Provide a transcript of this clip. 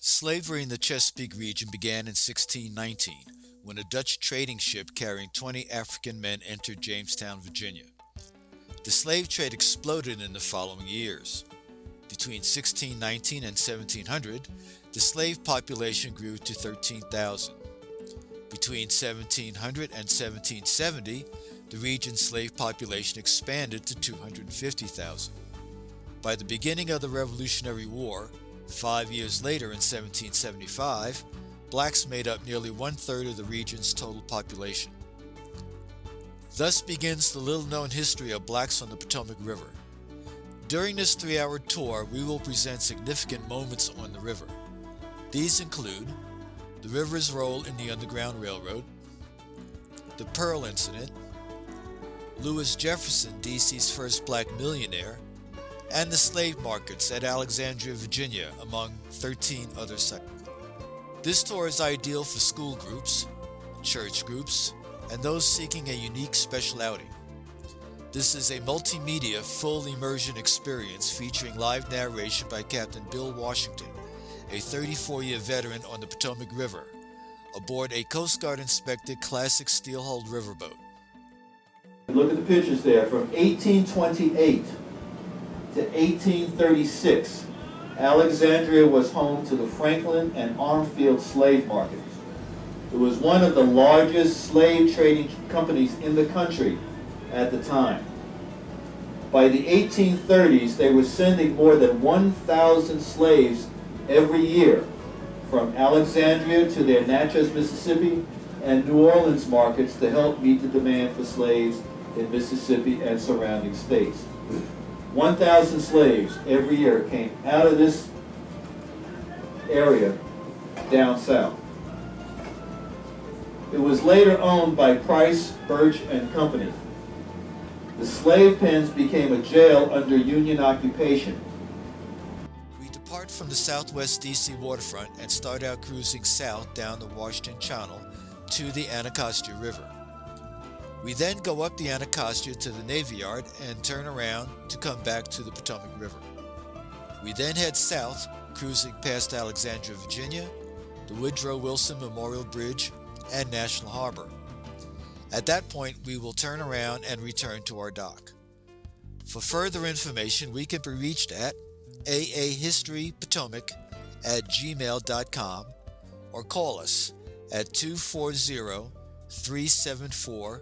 Slavery in the Chesapeake region began in 1619 when a Dutch trading ship carrying 20 African men entered Jamestown, Virginia. The slave trade exploded in the following years. Between 1619 and 1700, the slave population grew to 13,000. Between 1700 and 1770, the region's slave population expanded to 250,000. By the beginning of the Revolutionary War, 5 years later in 1775, blacks made up nearly one-third of the region's total population. Thus begins the little-known history of blacks on the Potomac River. During this 3-hour tour, we will present significant moments on the river. These include the river's role in the Underground Railroad, the Pearl Incident, Louis Jefferson, D.C.'s first black millionaire, and the slave markets at Alexandria, Virginia, among 13 other sites. This tour is ideal for school groups, church groups, and those seeking a unique special outing. This is a multimedia full immersion experience featuring live narration by Captain Bill Washington, a 34-year veteran on the Potomac River, aboard a Coast Guard inspected classic steel-hulled riverboat. Look at the pictures there. From 1828 to 1836, Alexandria was home to the Franklin and Armfield slave markets. It was one of the largest slave trading companies in the country at the time. By the 1830s, they were sending more than 1,000 slaves every year from Alexandria to their Natchez, Mississippi and New Orleans markets to help meet the demand for slaves in Mississippi and surrounding states. 1,000 slaves every year came out of this area down south. It was later owned by Price, Birch and Company. The slave pens became a jail under Union occupation. We depart from the southwest D.C. waterfront and start out cruising south down the Washington Channel to the Anacostia River. We then go up the Anacostia to the Navy Yard and turn around to come back to the Potomac River. We then head south, cruising past Alexandria, Virginia, the Woodrow Wilson Memorial Bridge, and National Harbor. At that point, we will turn around and return to our dock. For further information, we can be reached at aahistorypotomac@gmail.com or call us at 240-374-3856.